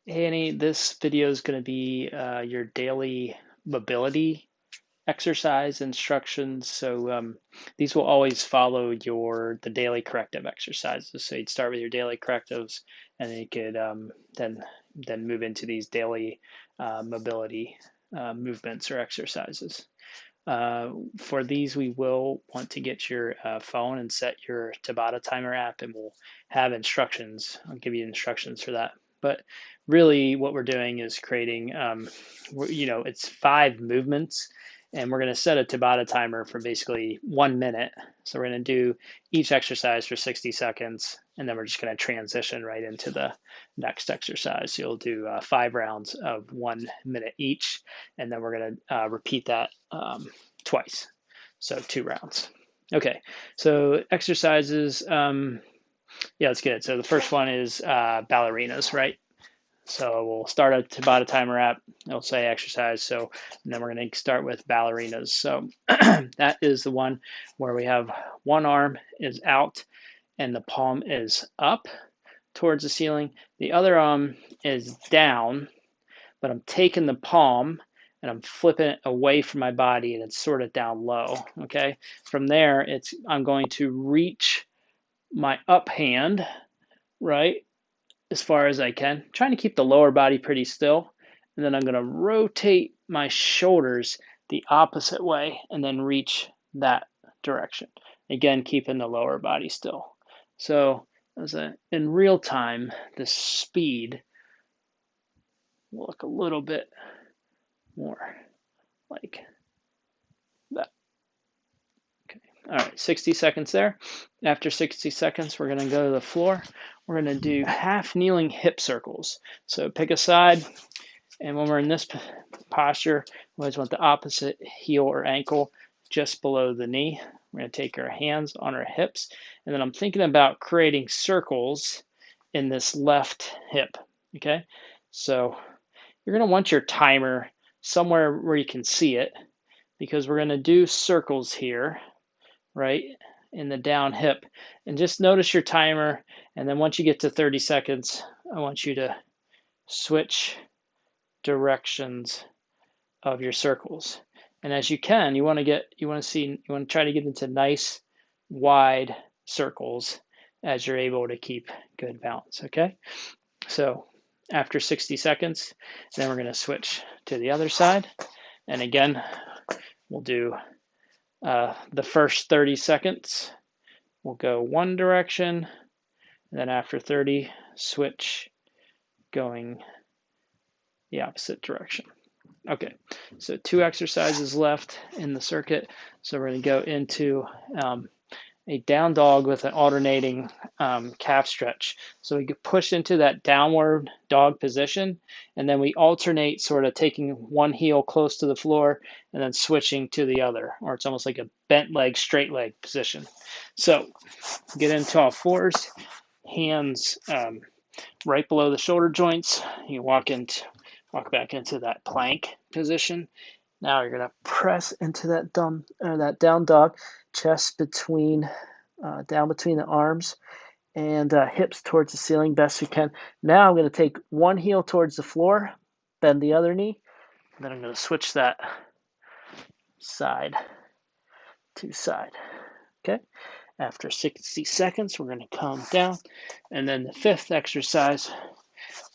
Hey Annie, this video is going to be your daily mobility exercise instructions. These will always follow the daily corrective exercises. So you'd start with your daily correctives, and then you could then move into these daily mobility movements or exercises. For these, we will want to get your phone and set your Tabata timer app, and we'll have instructions. I'll give you instructions for that. But really, what we're doing is creating, it's 5 movements, and we're going to set a Tabata timer for basically 1 minute. So we're going to do each exercise for 60 seconds, and then we're just going to transition right into the next exercise. So you'll do 5 rounds of 1 minute each, and then we're going to repeat that twice. So 2 rounds. Okay, so exercises. Yeah, let's get it. So the first one is ballerinas, right? So we'll start a Tabata timer app. It'll say exercise. So and then we're going to start with ballerinas. So that is the one where we have one arm is out and the palm is up towards the ceiling. The other arm is down, but I'm taking the palm and I'm flipping it away from my body and it's sort of down low. Okay. From there, I'm going to reach my up hand, right, as far as I can, trying to keep the lower body pretty still. And then I'm going to rotate my shoulders the opposite way and then reach that direction. Again, keeping the lower body still. So in real time, the speed will look a little bit more like that. Okay. All right, 60 seconds there. After 60 seconds, we're going to go to the floor. We're going to do half kneeling hip circles. So pick a side, and when we're in this posture, we always want the opposite heel or ankle just below the knee. We're going to take our hands on our hips, and then I'm thinking about creating circles in this left hip. Okay, so you're going to want your timer somewhere where you can see it, because we're going to do circles here, right, in the down hip. And just notice your timer. And then once you get to 30 seconds, I want you to switch directions of your circles. And as you can, you want to try to get into nice wide circles as you're able to keep good balance. Okay. So after 60 seconds, then we're going to switch to the other side. And again, we'll do the first 30 seconds, we'll go one direction, and then after 30, switch going the opposite direction. Okay, so 2 exercises left in the circuit. So we're going to go into a down dog with an alternating calf stretch. So we get pushed into that downward dog position, and then we alternate, sort of taking one heel close to the floor and then switching to the other, or it's almost like a bent leg, straight leg position. So get into all fours, hands right below the shoulder joints. You walk back into that plank position. Now you're gonna press into that down dog, chest down between the arms, and hips towards the ceiling best you can. Now I'm gonna take one heel towards the floor, bend the other knee, and then I'm gonna switch that side to side. Okay. After 60 seconds, we're gonna calm down, and then the fifth exercise,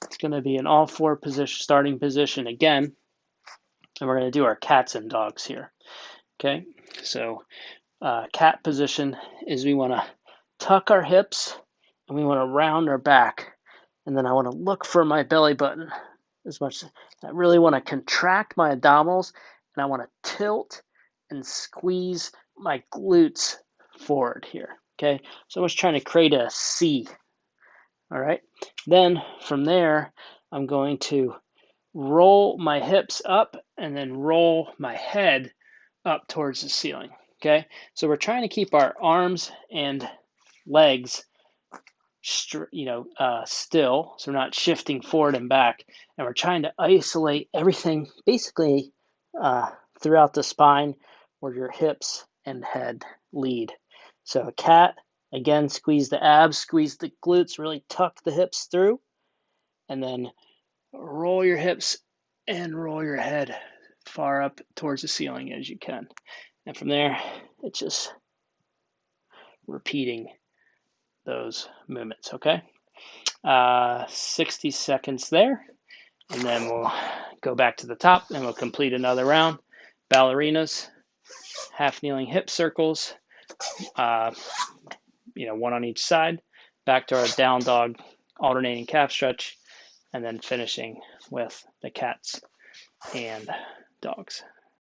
it's gonna be in all four position, starting position again, and we're gonna do our cats and dogs here. Okay. So cat position is we want to tuck our hips and we want to round our back. And then I want to look for my belly button as much. I really want to contract my abdominals and I want to tilt and squeeze my glutes forward here. Okay, so I was trying to create a C. All right, then from there, I'm going to roll my hips up and then roll my head up towards the ceiling. Okay, so we're trying to keep our arms and legs, still, so we're not shifting forward and back, and we're trying to isolate everything basically throughout the spine where your hips and head lead. So a cat, again, squeeze the abs, squeeze the glutes, really tuck the hips through, and then roll your hips and roll your head far up towards the ceiling as you can. And from there, it's just repeating those movements, okay? 60 seconds there, and then we'll go back to the top and we'll complete another round. Ballerinas, half kneeling hip circles, one on each side, back to our down dog alternating calf stretch, and then finishing with the cats and dogs.